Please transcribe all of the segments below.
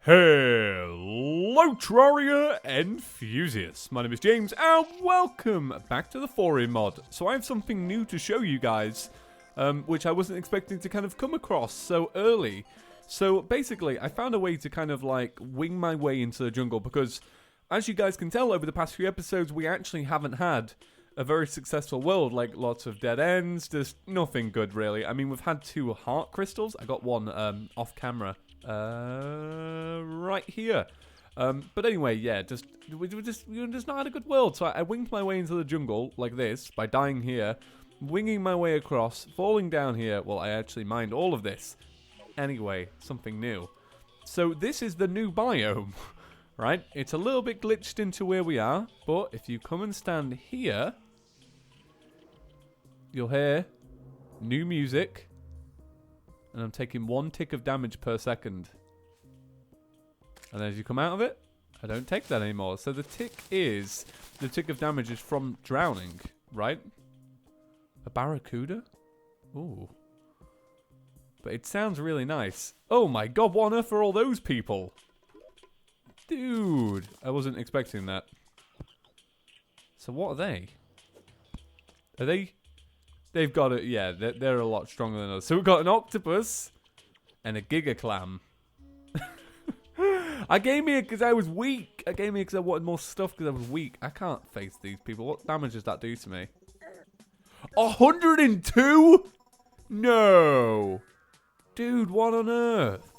Hello Terraria enthusiasts, my name is James and welcome back to the Thorium Mod. So I have something new to show you guys, which I wasn't expecting to kind of come across so early. So basically I found a way to kind of like wing my way into the jungle because as you guys can tell over the past few episodes we actually haven't had a very successful world, like lots of dead ends, just nothing good really. I mean we've had 2 heart crystals, I got one off camera. Right here. But anyway, yeah, we just not had a good world. So I winged my way into the jungle like this by dying here, winging my way across, falling down here. Well, I actually mined all of this. Anyway, something new. So this is the new biome, right? It's a little bit glitched into where we are, but if you come and stand here, you'll hear new music. And I'm taking 1 tick of damage per second. And as you come out of it, I don't take that anymore. So the tick of damage is from drowning, right? A barracuda? Ooh. But it sounds really nice. Oh my god, what on earth are all those people? Dude, I wasn't expecting that. So what are they? Are they... They've got it, yeah, they're a lot stronger than us. So we've got an octopus and a giga clam. I came here because I was weak. I came here because I wanted more stuff because I was weak. I can't face these people. What damage does that do to me? 102? No. Dude, what on earth?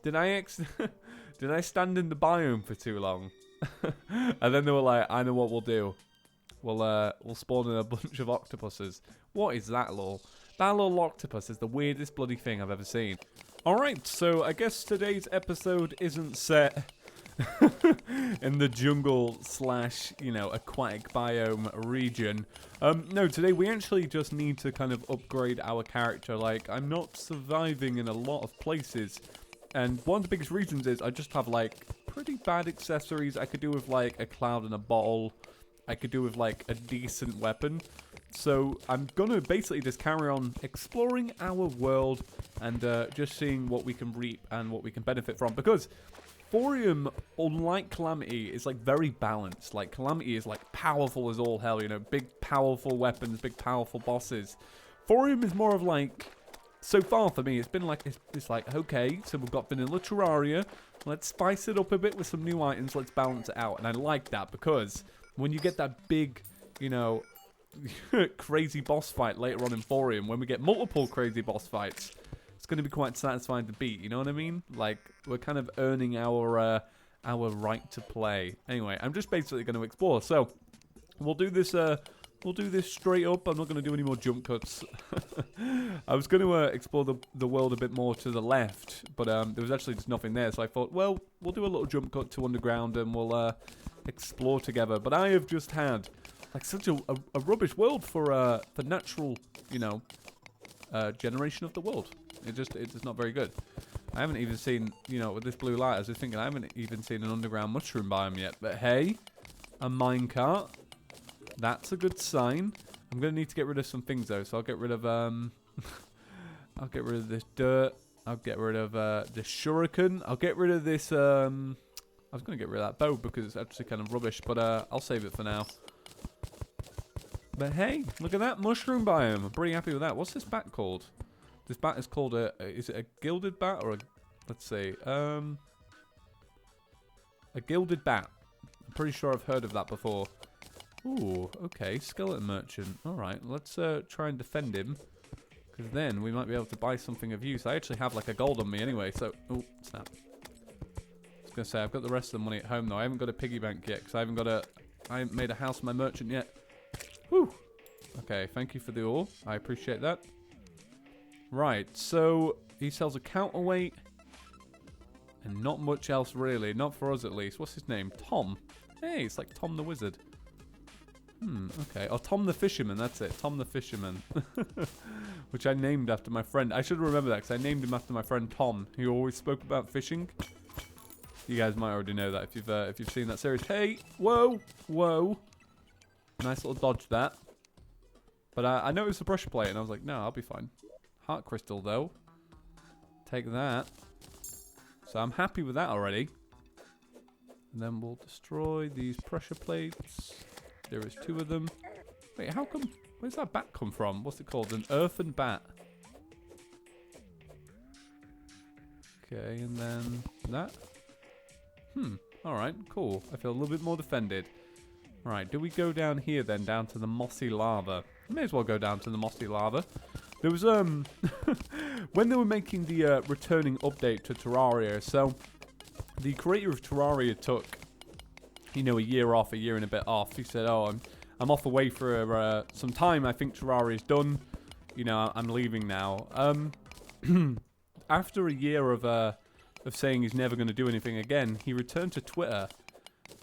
Did I did I stand in the biome for too long? And then they were like, I know what we'll do. We'll spawn in a bunch of octopuses. What is that, lol? That little octopus is the weirdest bloody thing I've ever seen. Alright, so I guess today's episode isn't set in the jungle / aquatic biome region. No, today we actually just need to kind of upgrade our character. Like, I'm not surviving in a lot of places. And one of the biggest reasons is I just have, like, pretty bad accessories. I could do with, like, a cloud in a bottle. I could do with like a decent weapon. So I'm gonna basically just carry on exploring our world and just seeing what we can reap and what we can benefit from. Because Thorium, unlike Calamity, is like very balanced. Like Calamity is like powerful as all hell, you know, big powerful weapons, big powerful bosses. Thorium is more of like, so far for me, it's been like, it's like, okay, so we've got vanilla Terraria. Let's spice it up a bit with some new items. Let's balance it out. And I like that because when you get that big, you know, crazy boss fight later on in Thorium, when we get multiple crazy boss fights, it's going to be quite satisfying to beat, you know what I mean? Like, we're kind of earning our right to play. Anyway, I'm just basically going to explore. So, we'll do this straight up. I'm not going to do any more jump cuts. I was going to explore the world a bit more to the left, but there was actually just nothing there. So I thought, well, we'll do a little jump cut to underground and we'll explore together. But I have just had like such a rubbish world for natural, you know, generation of the world. It's not very good. I haven't even seen, you know, with this blue light, I was just thinking I haven't even seen an underground mushroom biome yet. But hey, a minecart. That's a good sign. I'm gonna need to get rid of some things though, so I'll get rid of I'll get rid of this dirt. I'll get rid of this shuriken. I'll get rid of this I was gonna get rid of that bow because it's actually kind of rubbish, but I'll save it for now. But hey, look at that mushroom biome. I'm pretty happy with that. What's this bat called? This bat is called is it a gilded bat or a, let's see, a gilded bat. I'm pretty sure I've heard of that before. Ooh, okay, skeleton merchant. Alright, let's try and defend him. Because then we might be able to buy something of use. I actually have like a gold on me anyway, so... Oh, snap. I was going to say, I've got the rest of the money at home though. I haven't got a piggy bank yet, because I haven't made a house for my merchant yet. Whew. Okay, thank you for the ore. I appreciate that. Right, so he sells a counterweight. And not much else really, not for us at least. What's his name? Tom. Hey, it's like Tom the Wizard. Okay. Oh, Tom the Fisherman, that's it. Tom the Fisherman. Which I named after my friend. I should remember that, because I named him after my friend Tom, who always spoke about fishing. You guys might already know that if you've seen that series. Hey! Whoa! Whoa! Nice little dodge, that. But I noticed the pressure plate, and I was like, no, I'll be fine. Heart crystal, though. Take that. So I'm happy with that already. And then we'll destroy these pressure plates. There is 2 of them. Wait, how come... Where's that bat come from? What's it called? An earthen bat. Okay, and then that. Alright, cool. I feel a little bit more defended. Right, do we go down here then, down to the mossy lava? May as well go down to the mossy lava. There was, when they were making the returning update to Terraria, so the creator of Terraria took, you know, a year and a bit off. He said, oh, I'm off away for some time. I think Terraria's done. You know, I'm leaving now. After a year of saying he's never going to do anything again, he returned to Twitter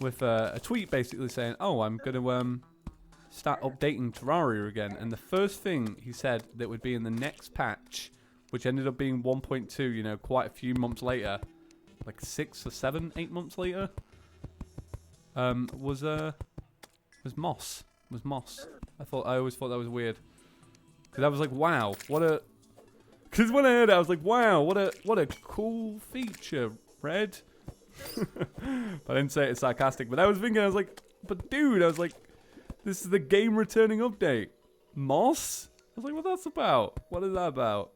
with a tweet basically saying, oh, I'm going to start updating Terraria again. And the first thing he said that would be in the next patch, which ended up being 1.2, you know, quite a few months later, like 6 or 7, 8 months later, was moss. Was moss. I always thought that was weird. Because I was like, wow, what a... Because when I heard it, I was like, wow, what a cool feature, Red. But I didn't say it sarcastic. But I was thinking, I was like, but dude, I was like, this is the game returning update. Moss? I was like, what that's about? What is that about?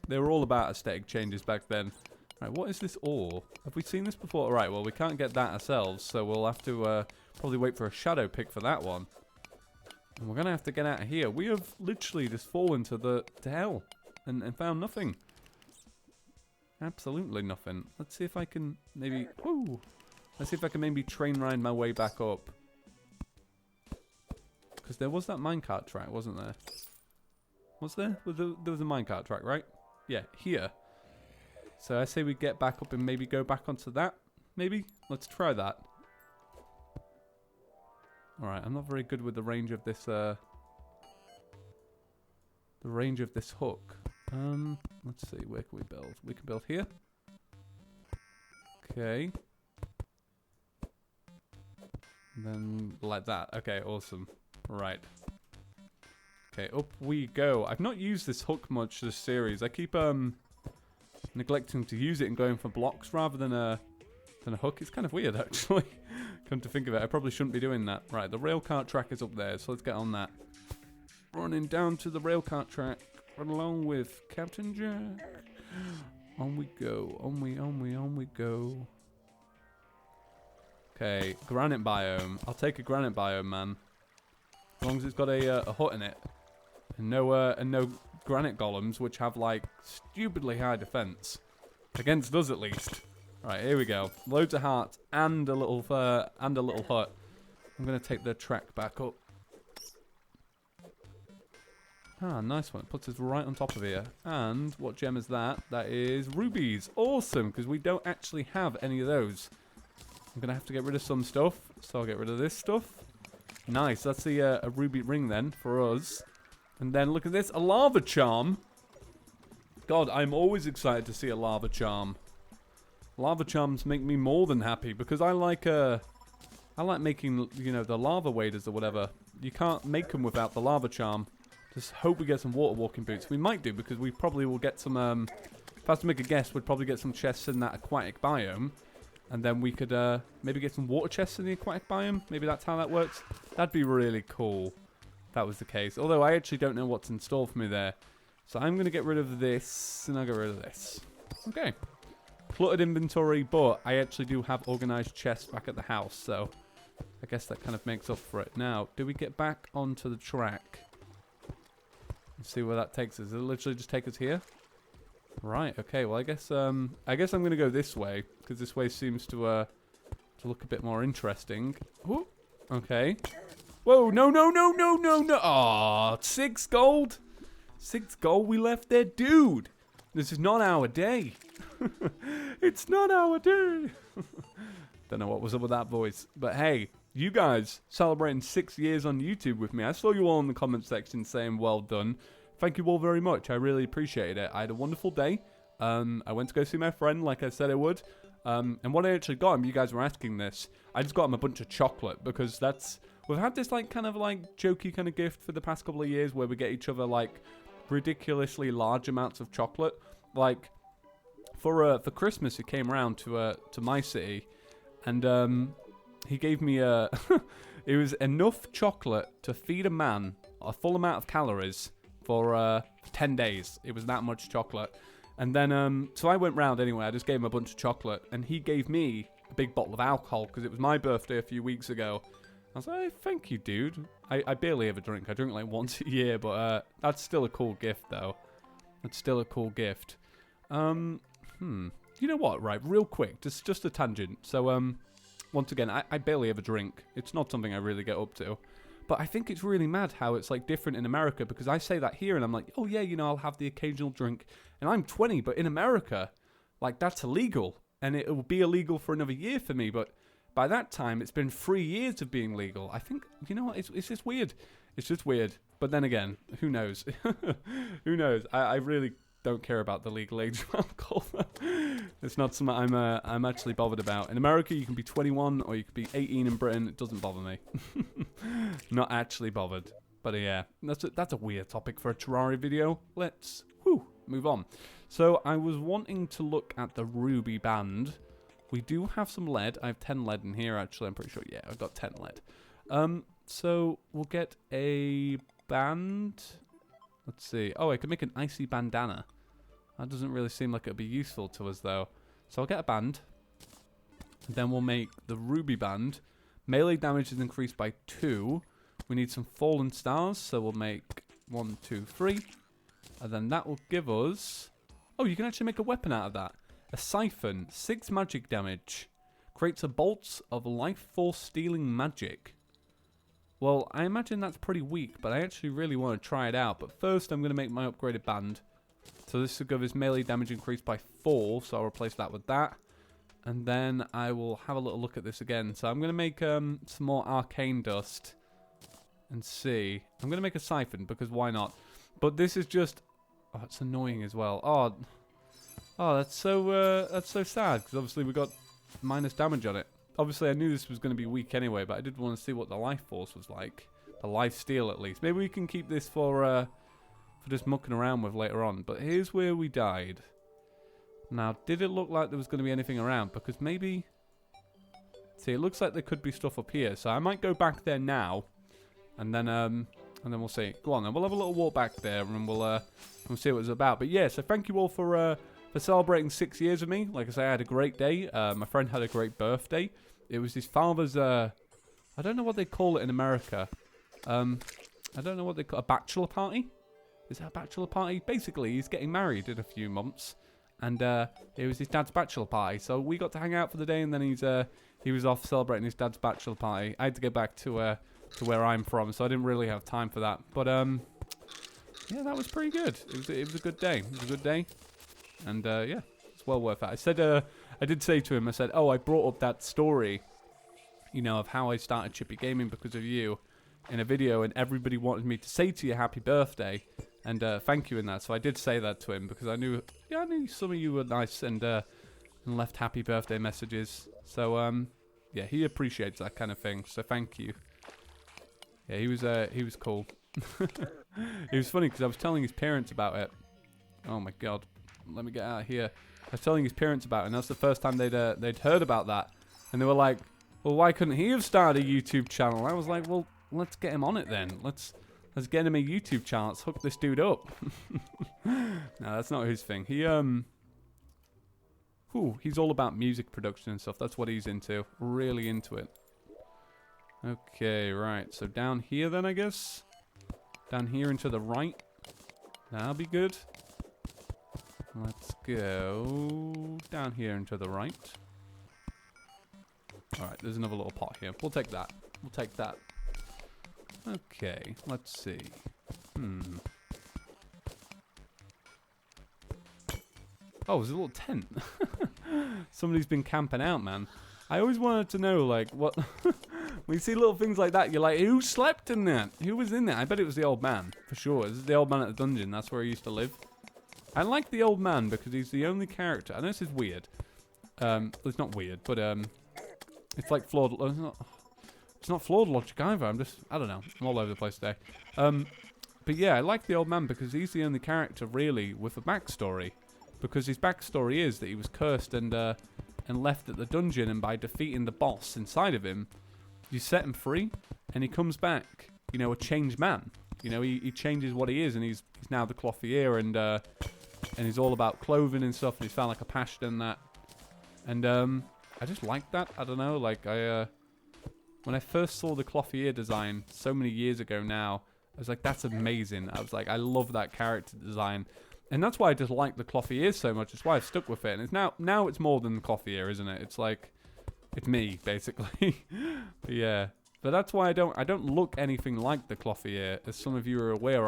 They were all about aesthetic changes back then. Right, what is this ore? Have we seen this before? Right, well, we can't get that ourselves, so we'll have to probably wait for a shadow pick for that one. And we're going to have to get out of here. We have literally just fallen to hell and found nothing. Absolutely nothing. Let's see if I can maybe... Woo! Let's see if I can maybe train ride my way back up. Because there was that minecart track, wasn't there? Was there? There was a minecart track, right? Yeah, here. So I say we get back up and maybe go back onto that. Maybe? Let's try that. Alright, I'm not very good with the range of this, hook. Let's see, where can we build? We can build here. Okay. And then like that. Okay, awesome. Right. Okay, up we go. I've not used this hook much this series. I keep neglecting to use it and going for blocks rather than a hook. It's kind of weird actually. Come to think of it, I probably shouldn't be doing that. Right, the railcart track is up there, so let's get on that. Running down to the railcart track, run along with Captain Jack. On we go, on we go. Okay, granite biome. I'll take a granite biome, man. As long as it's got a hut in it. And no granite golems, which have, like, stupidly high defense. Against us, at least. Right, here we go. Loads of hearts and a little hut. I'm going to take the track back up. Ah, nice one. It puts us right on top of here. And what gem is that? That is rubies. Awesome, because we don't actually have any of those. I'm going to have to get rid of some stuff. So I'll get rid of this stuff. Nice. That's a ruby ring then for us. And then look at this. A lava charm. God, I'm always excited to see a lava charm. Lava charms make me more than happy because I like making, you know, the lava waders or whatever. You can't make them without the lava charm. Just hope we get some water walking boots. We might do because we probably will get some, if I was to make a guess, we'd probably get some chests in that aquatic biome. And then we could maybe get some water chests in the aquatic biome. Maybe that's how that works. That'd be really cool if that was the case. Although I actually don't know what's in store for me there. So I'm going to get rid of this and I'll get rid of this. Okay. Cluttered inventory, but I actually do have organized chests back at the house. So I guess that kind of makes up for it. Now, do we get back onto the track? Let's see where that takes us. Does it literally just take us here? Right, okay, well I guess I'm gonna go this way, because this way seems to look a bit more interesting. Ooh, okay. Whoa, no. Aw, 6 gold? 6 gold we left there? Dude! This is not our day. It's not our day. Don't know what was up with that voice. But hey, you guys celebrating 6 years on YouTube with me. I saw you all in the comment section saying well done. Thank you all very much. I really appreciated it. I had a wonderful day. I went to go see my friend like I said I would. And what I actually got him, you guys were asking this, I just got him a bunch of chocolate because we've had this like kind of like jokey kind of gift for the past couple of years where we get each other like ridiculously large amounts of chocolate. Like for Christmas, he came around to my city, and he gave me a. It was enough chocolate to feed a man a full amount of calories for 10 days. It was that much chocolate. And then, so I went round anyway. I just gave him a bunch of chocolate, and he gave me a big bottle of alcohol because it was my birthday a few weeks ago. I was like, hey, thank you, dude. I barely ever drink. I drink like once a year, but that's still a cool gift, though. That's still a cool gift. You know what, right, real quick, just a tangent. So, once again, I barely ever drink. It's not something I really get up to. But I think it's really mad how it's like different in America, because I say that here and I'm like, oh yeah, you know, I'll have the occasional drink. And I'm 20, but in America, like, that's illegal. And it will be illegal for another year for me, but by that time, it's been 3 years of being legal. I think, you know what, it's just weird. It's just weird. But then again, who knows? Who knows? I really don't care about the legal age of alcohol. It's not something I'm actually bothered about. In America, you can be 21 or you can be 18 in Britain. It doesn't bother me. Not actually bothered. But yeah, that's a weird topic for a Terraria video. Let's move on. So I was wanting to look at the ruby band. We do have some lead. I have 10 lead in here, actually. I'm pretty sure. Yeah, I've got 10 lead. So we'll get a band. Let's see. Oh, I could make an icy bandana. That doesn't really seem like it'd be useful to us, though. So I'll get a band. Then we'll make the ruby band. Melee damage is increased by 2. We need some fallen stars, so we'll make 1, 2, 3. And then that will give us... Oh, you can actually make a weapon out of that. A siphon, 6 magic damage. Creates a bolt of life force stealing magic. Well, I imagine that's pretty weak, but I actually really want to try it out. But first, I'm going to make my upgraded band. So this will give us melee damage increased by 4, so I'll replace that with that. And then I will have a little look at this again. So I'm going to make some more arcane dust. And see. I'm going to make a siphon, because why not? But this is just... Oh, it's annoying as well. Oh, that's so sad, because obviously we got minus damage on it. Obviously, I knew this was going to be weak anyway, but I did want to see what the life force was like. The life steal, at least. Maybe we can keep this for just mucking around with later on. But here's where we died. Now, did it look like there was going to be anything around? Because maybe... See, it looks like there could be stuff up here. So I might go back there now. And then we'll see. Go on, then. We'll have a little walk back there, and we'll see what it's about. But yeah, so thank you all for celebrating 6 years with me. Like I say, I had a great day. My friend had a great birthday. It was his father's, I don't know what they call it in America. I don't know what they call a bachelor party. Is that a bachelor party? Basically, he's getting married in a few months. And it was his dad's bachelor party. So we got to hang out for the day, and then he was off celebrating his dad's bachelor party. I had to get back to where I'm from, so I didn't really have time for that. But yeah, that was pretty good. It was a good day. It was a good day. And yeah, it's well worth it. I said, I did say to him, I said, oh, I brought up that story, you know, of how I started Chippy Gaming because of you in a video, and everybody wanted me to say to you happy birthday and thank you in that. So I did say that to him because I knew some of you were nice and left happy birthday messages. So yeah, he appreciates that kind of thing. So thank you. Yeah, he was cool. It was funny because I was telling his parents about it. Oh my god. Let me get out of here. I was telling his parents about it, and that's the first time they'd heard about that. And they were like, well, why couldn't he have started a YouTube channel? I was like, well, let's get him on it then. Let's get him a YouTube channel. Let's hook this dude up. No, that's not his thing. He's all about music production and stuff. That's what he's into. Really into it. Okay, right. So down here then, I guess. Down here and to the right. That'll be good. Let's go down here and to the right. Alright, there's another little pot here. We'll take that. We'll take that. Okay, let's see. Oh, there's a little tent. Somebody's been camping out, man. I always wanted to know, like, what... When you see little things like that, you're like, who slept in that? Who was in there? I bet it was the old man, for sure. This is the old man at the dungeon. That's where he used to live. I like the old man because he's the only character. I know this is weird. It's not weird, but it's like flawed. It's not flawed logic either. I don't know. I'm all over the place today. But yeah, I like the old man because he's the only character really with a backstory. because his backstory is that he was cursed and left at the dungeon, and by defeating the boss inside of him, you set him free, and he comes back, you know, a changed man. You know, he changes what he is, and he's now the clothier, and he's all about clothing and stuff, and he's found like a passion in that. And I just like that. I don't know, like when I first saw the clothier design so many years ago now, I was like, that's amazing. I was like, I love that character design. And that's why I just like the clothier so much. It's why I've stuck with it. And it's now it's more than the clothier, isn't it? It's like, it's me, basically. Yeah. But that's why I don't look anything like the clothier. As some of you are aware,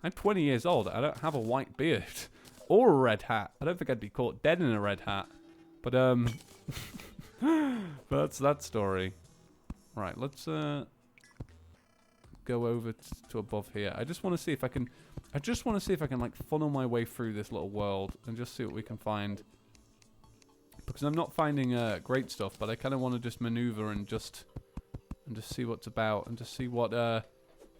I'm 20 years old. I don't have a white beard or a red hat. I don't think I'd be caught dead in a red hat. But but that's that story. Right, let's go over to above here. I just want to see if I can like funnel my way through this little world and just see what we can find. Because I'm not finding great stuff, but I kind of want to just maneuver and just see what's about, and just see what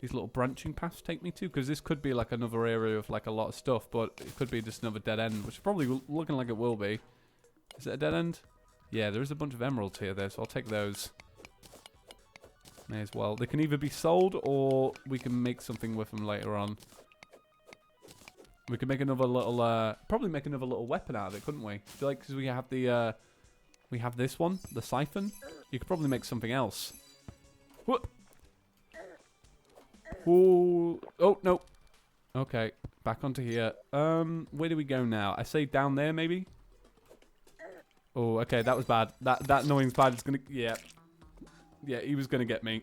these little branching paths take me to. Because this could be like another area of like a lot of stuff, but it could be just another dead end, which is probably looking like it will be. Is it a dead end? Yeah, there is a bunch of emeralds here there, so I'll take those. May as well. They can either be sold, or we can make something with them later on. We could make another little, probably make another little weapon out of it, couldn't we? I feel like because we have this one, the siphon. You could probably make something else. What? Ooh. Oh no. Okay, back onto here. Where do we go now? I say down there, maybe. Oh, okay, that was bad. That annoying spider's gonna. Yeah. Yeah, he was going to get me.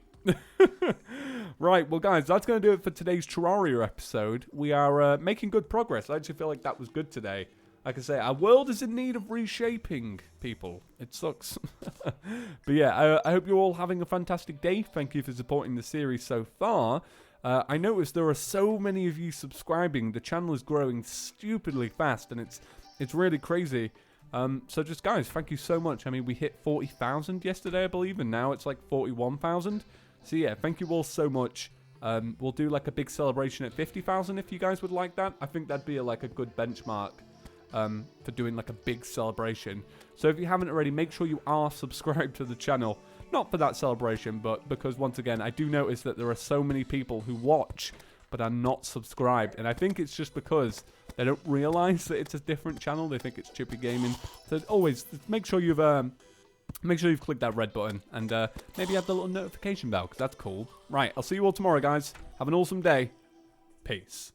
Right, well, guys, that's going to do it for today's Terraria episode. We are making good progress. I actually feel like that was good today. Like I say, our world is in need of reshaping, people. It sucks. But yeah, I hope you're all having a fantastic day. Thank you for supporting the series so far. I noticed there are so many of you subscribing. The channel is growing stupidly fast, and it's really crazy. So just guys, thank you so much. I mean, we hit 40,000 yesterday, I believe, and now it's like 41,000. So yeah, thank you all so much. We'll do like a big celebration at 50,000 if you guys would like that. I think that'd be like a good benchmark for doing like a big celebration. So if you haven't already, make sure you are subscribed to the channel. Not for that celebration, but because once again, I do notice that there are so many people who watch but are not subscribed, and I think it's just because they don't realize that it's a different channel. They think it's Chippy Gaming. So always make sure you've clicked that red button, and maybe have the little notification bell, because that's cool. Right, I'll see you all tomorrow, guys. Have an awesome day. Peace.